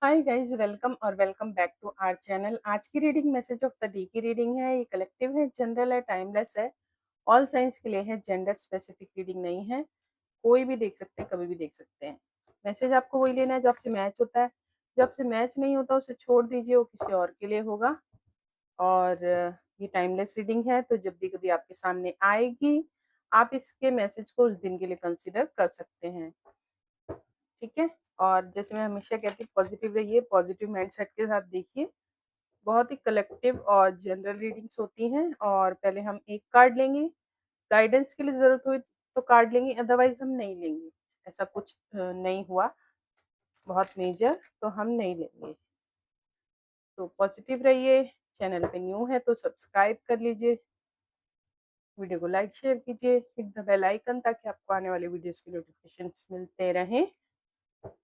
हाय guys, welcome और welcome back to our channel. आज की reading message of the day की रीडिंग है। ये कलेक्टिव है, जनरल है, टाइमलेस है, ऑल साइंस के लिए है। जेंडर स्पेसिफिक रीडिंग नहीं है। कोई भी देख सकते हैं, कभी भी देख सकते हैं। मैसेज आपको वही लेना है जो आपसे मैच होता है। जो आपसे मैच नहीं होता उसे छोड़ दीजिए, वो किसी और के लिए होगा। और ये टाइमलेस रीडिंग है, तो जब भी कभी आपके सामने आएगी आप इसके मैसेज को उस दिन के लिए कंसिडर कर सकते हैं। ठीक है। और जैसे मैं हमेशा कहती हूँ, पॉजिटिव रहिए, पॉजिटिव माइंडसेट के साथ देखिए। बहुत ही कलेक्टिव और जनरल रीडिंग्स होती हैं। और पहले हम एक कार्ड लेंगे, गाइडेंस के लिए ज़रूरत हुई तो कार्ड लेंगे, अदरवाइज़ हम नहीं लेंगे। ऐसा कुछ नहीं हुआ बहुत मेजर, तो हम नहीं लेंगे। तो पॉजिटिव रहिए। चैनल पे न्यू है तो सब्सक्राइब कर लीजिए, वीडियो को लाइक शेयर कीजिए, हिट द बेल आइकन ताकि आपको आने वाले वीडियोस की नोटिफिकेशंस मिलते रहें।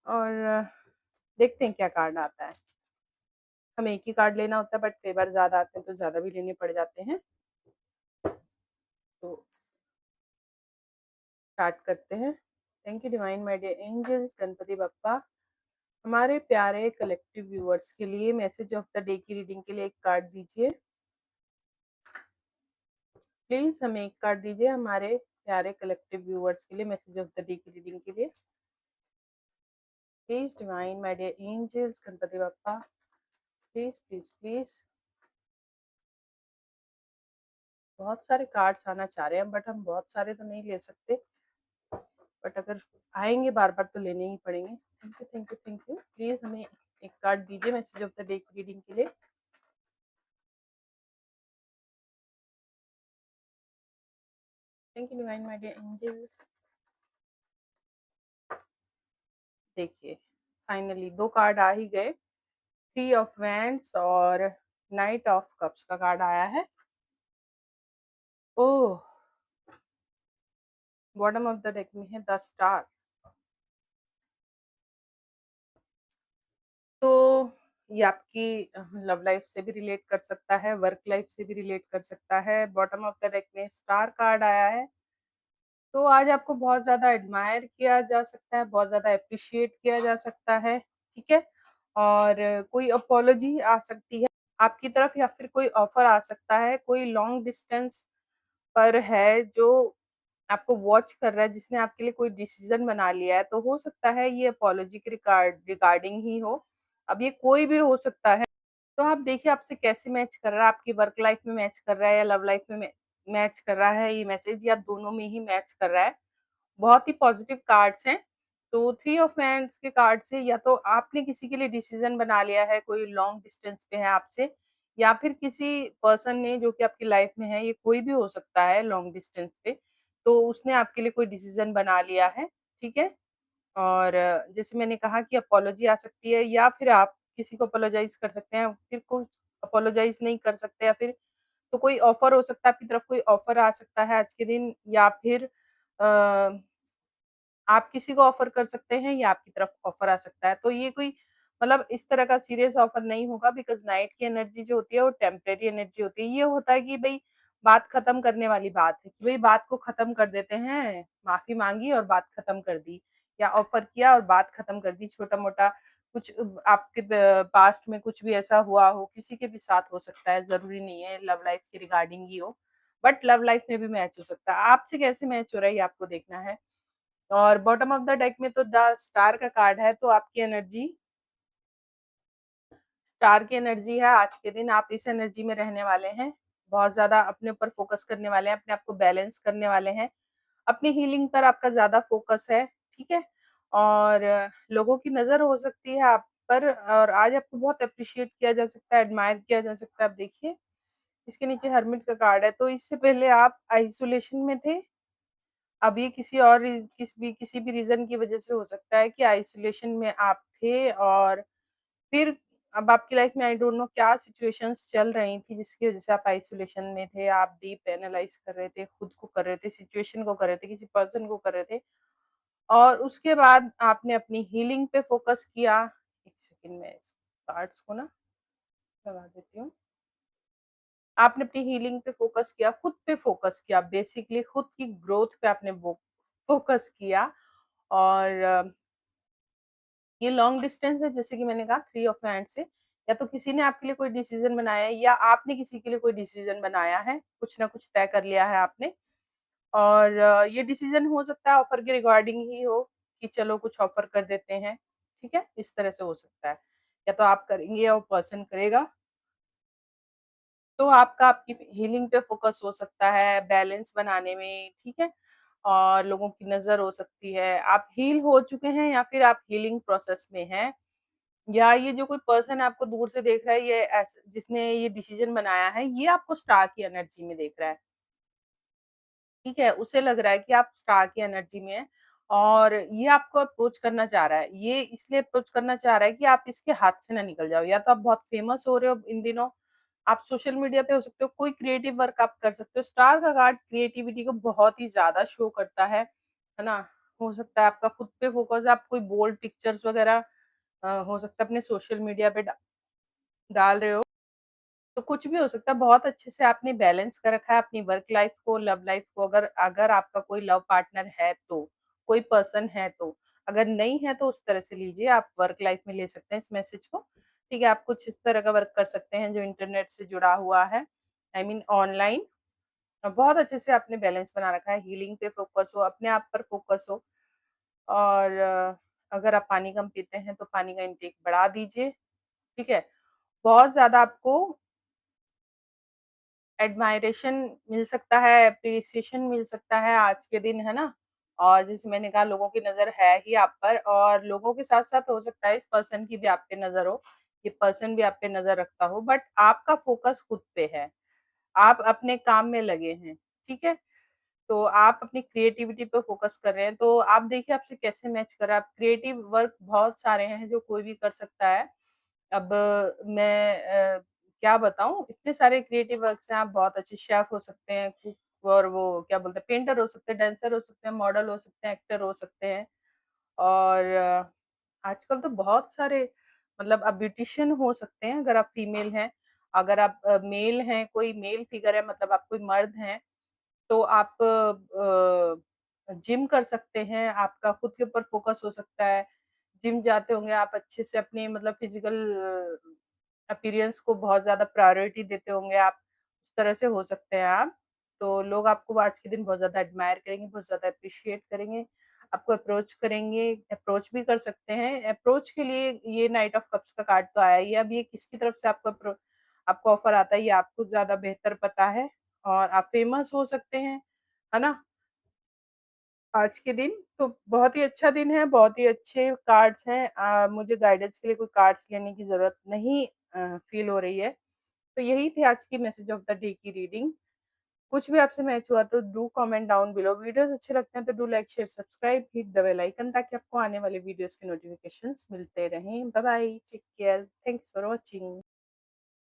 और देखते हैं क्या कार्ड आता है। हमें एक ही कार्ड लेना होता है, बट कई बार ज़्यादा आते हैं तो ज़्यादा भी लेने पड़ जाते हैं। तो स्टार्ट करते हैं। Thank you divine my dear angels, Ganpati Bappa. हमारे प्यारे कलेक्टिव व्यूअर्स के लिए मैसेज ऑफ द डे की रीडिंग के लिए एक कार्ड दीजिए प्लीज। हमें एक कार्ड दीजिए हमारे प्यारे कलेक्टिव व्यूअर्स के लिए, मैसेज ऑफ द डे की रीडिंग के लिए please. Divine my dear angels, Ganpati Bappa, please please please. बहुत सारे कार्ड्स आना चाह रहे हैं, बट हम बहुत सारे तो नहीं ले सकते। बट अगर आएंगे बार बार तो लेने ही पड़ेंगे। Thank you thank you thank you. Please हमें एक कार्ड दीजिए मैसेज ऑफ द डे की रीडिंग के लिए। Thank you divine my dear angels. देखिए, फाइनली दो कार्ड आ ही गए। थ्री ऑफ वैंड्स और नाइट ऑफ कप्स का कार्ड आया है। Oh, bottom of the deck में है द स्टार। तो ये आपकी लव लाइफ से भी रिलेट कर सकता है, वर्क लाइफ से भी रिलेट कर सकता है। बॉटम ऑफ द डेक में स्टार कार्ड आया है, तो आज आपको बहुत ज़्यादा एडमायर किया जा सकता है, बहुत ज़्यादा एप्रिशिएट किया जा सकता है। ठीक है। और कोई अपोलॉजी आ सकती है आपकी तरफ, या फिर कोई ऑफर आ सकता है। कोई लॉन्ग डिस्टेंस पर है जो आपको वॉच कर रहा है, जिसने आपके लिए कोई डिसीजन बना लिया है, तो हो सकता है ये अपोलॉजी के रिगार्डिंग ही हो। अब ये कोई भी हो सकता है। तो आप देखिए आपसे कैसे मैच कर रहा है, आपकी वर्क लाइफ में मैच कर रहा है या लव लाइफ में मैच कर रहा है ये मैसेज, या दोनों में ही मैच कर रहा है। बहुत ही पॉजिटिव कार्ड्स हैं। तो थ्री ऑफ हैंड्स के कार्ड से या तो आपने किसी के लिए डिसीजन बना लिया है, कोई लॉन्ग डिस्टेंस पे है आपसे, या फिर किसी पर्सन ने जो कि आपकी लाइफ में है, ये कोई भी हो सकता है लॉन्ग डिस्टेंस पे, तो उसने आपके लिए कोई डिसीजन बना लिया है। ठीक है। और जैसे मैंने कहा कि अपोलॉजी आ सकती है, या फिर आप किसी को अपोलोजाइज कर सकते हैं, फिर कोई अपोलोजाइज नहीं कर सकते, या फिर तो कोई ऑफर हो सकता है, आपकी तरफ कोई ऑफर आ सकता है आज के दिन, या फिर आप किसी को ऑफर कर सकते हैं या आपकी तरफ ऑफर आ सकता है। तो ये कोई मतलब इस तरह का सीरियस ऑफर नहीं होगा, बिकॉज़ नाइट की एनर्जी जो होती है वो टेम्परेरी एनर्जी होती है। ये होता है कि भई बात खत्म करने वाली बात है, कि भई बात को खत्म कर देते हैं, माफ़ी माँगी और बात खत्म कर दी, या ऑफर किया और बात खत्म कर दी। छोटा-मोटा कुछ आपके पास्ट में कुछ भी ऐसा हुआ हो, किसी के भी साथ हो सकता है, ज़रूरी नहीं है लव लाइफ के रिगार्डिंग ही हो, बट लव लाइफ में भी मैच हो सकता है। आपसे कैसे मैच हो रहा है ये आपको देखना है। और बॉटम ऑफ द डेक में तो द स्टार का कार्ड है, तो आपकी एनर्जी स्टार की एनर्जी है। आज के दिन आप इस एनर्जी में रहने वाले हैं, बहुत ज़्यादा अपने ऊपर फोकस करने वाले हैं, अपने आप को बैलेंस करने वाले हैं, अपनी हीलिंग पर आपका ज़्यादा फोकस है। ठीक है। और लोगों की नज़र हो सकती है आप पर, और आज आपको बहुत एप्रिशिएट किया जा सकता है, एडमायर किया जा सकता है। आप देखिए, इसके नीचे हर्मिट का कार्ड है, तो इससे पहले आप आइसोलेशन में थे। अब ये किसी और किसी भी रीज़न की वज़ह से हो सकता है कि आइसोलेशन में आप थे, और फिर अब आपकी लाइफ़ में आई डोंट नो क्या सिचुएशंस चल रही थी जिसकी वज़ह से आप आइसोलेशन में थे। आप डीप एनालाइज़ कर रहे थे, खुद को कर रहे थे, सिचुएशन को कर रहे थे, किसी पर्सन को कर रहे थे, और उसके बाद आपने अपनी हीलिंग पे फ़ोकस किया। एक सेकंड में इस कार्ड्स को ना लगा देती हूँ। आपने अपनी हीलिंग पे फ़ोकस किया, खुद पे फ़ोकस किया, बेसिकली खुद की ग्रोथ पे आपने वो फ़ोकस किया। और ये लॉन्ग डिस्टेंस है, जैसे कि मैंने कहा थ्री ऑफ हैंड से, या तो किसी ने आपके लिए कोई डिसीजन बनाया है या आपने किसी के लिए कोई डिसीजन बनाया है, कुछ ना कुछ तय कर लिया है आपने। और ये डिसीजन हो सकता है ऑफर के रिगार्डिंग ही हो, कि चलो कुछ ऑफर कर देते हैं, ठीक है, इस तरह से हो सकता है। या तो आप करेंगे या वो पर्सन करेगा। तो आपका आपकी हीलिंग पे फोकस हो सकता है, बैलेंस बनाने में, ठीक है? और लोगों की नज़र हो सकती है। आप हील हो चुके हैं या फिर आप हीलिंग प्रोसेस में हैं, या ये जो कोई पर्सन आपको दूर से देख रहा है, ये जिसने ये डिसीजन बनाया है, ये आपको स्टार की एनर्जी में देख रहा है। ठीक है, उसे लग रहा है कि आप स्टार की एनर्जी में हैं और ये आपको अप्रोच करना चाह रहा है। ये इसलिए अप्रोच करना चाह रहा है कि आप इसके हाथ से ना निकल जाओ। या तो आप बहुत फेमस हो रहे हो इन दिनों, आप सोशल मीडिया पे हो सकते हो, कोई क्रिएटिव वर्क आप कर सकते हो। स्टार का कार्ड क्रिएटिविटी को बहुत ही ज़्यादा शो करता है ना? हो सकता है आपका खुद पे फोकस, आप कोई बोल्ड पिक्चर्स वगैरह हो सकता है अपने सोशल मीडिया पे डाल रहे हो। तो कुछ भी हो सकता है, बहुत अच्छे से आपने बैलेंस कर रखा है अपनी वर्क लाइफ को, लव लाइफ को। अगर अगर आपका कोई लव पार्टनर है तो, कोई पर्सन है तो, अगर नहीं है तो उस तरह से लीजिए, आप वर्क लाइफ में ले सकते हैं इस मैसेज को। ठीक है, आप कुछ इस तरह का वर्क कर सकते हैं जो इंटरनेट से जुड़ा हुआ है, आई मीन ऑनलाइन। बहुत अच्छे से आपने बैलेंस बना रखा है, हीलिंग पे फोकस हो, अपने आप पर फोकस हो। और अगर आप पानी कम पीते हैं तो पानी का इंटेक बढ़ा दीजिए, ठीक है? बहुत ज़्यादा आपको एडमायरेशन मिल सकता है, एप्रिसिएशन मिल सकता है आज के दिन, है ना? और जैसे मैंने कहा, लोगों की नज़र है ही आप पर, और लोगों के साथ-साथ हो सकता है इस पर्सन की भी आप पे नज़र हो, ये पर्सन भी आप पे नज़र रखता हो, बट आपका फ़ोकस खुद पे है। आप अपने काम में लगे हैं, ठीक है? तो आप अपनी क्रिएटिविटी पे फ़ोकस कर रहे हैं, तो आप देखिए आपसे कैसे मैच कर रहा है। आप क्रिएटिव वर्क बहुत सारे हैं जो कोई भी कर सकता है। अब मैं क्या बताऊँ, इतने सारे क्रिएटिव वर्क्स हैं, आप बहुत अच्छे शेफ़ हो सकते हैं, कुक, और वो क्या बोलते हैं, पेंटर हो सकते हैं, डांसर हो सकते हैं, मॉडल हो सकते हैं, एक्टर हो सकते हैं। और आजकल तो बहुत सारे, मतलब आप ब्यूटीशियन हो सकते हैं अगर आप फीमेल हैं। अगर आप मेल हैं, कोई मेल फिगर है, मतलब आप कोई मर्द हैं, तो आप जिम कर सकते हैं, आपका खुद के ऊपर फ़ोकस हो सकता है। जिम जाते होंगे आप, अच्छे से अपनी मतलब फिज़िकल अपीयरेंस को बहुत ज़्यादा प्रायोरिटी देते होंगे आप, उस तरह से हो सकते हैं आप। तो लोग आपको आज के दिन बहुत ज़्यादा एडमायर करेंगे, बहुत ज़्यादा एप्रिशिएट करेंगे, आपको अप्रोच करेंगे, अप्रोच भी कर सकते हैं। अप्रोच के लिए ये नाइट ऑफ कप्स का कार्ड तो आया ही है, अब ये किसकी तरफ से आपको ऑफ़र आता है, ये आपको ज़्यादा बेहतर पता है। और आप फेमस हो सकते हैं, है ना? आज के दिन तो बहुत ही अच्छा दिन है, बहुत ही अच्छे कार्ड्स हैं। मुझे गाइडेंस के लिए कोई कार्ड्स लेने की ज़रूरत नहीं फ़ील हो रही है। तो यही थी आज की मैसेज ऑफ द डे की रीडिंग। कुछ भी आपसे मैच हुआ तो do comment down below. Videos अच्छे लगते हैं तो do like, share, subscribe, hit the bell icon, ताकि आपको आने वाले वीडियोज़ के नोटिफ़िकेशंस मिलते रहें। Bye bye, take care, thanks for watching.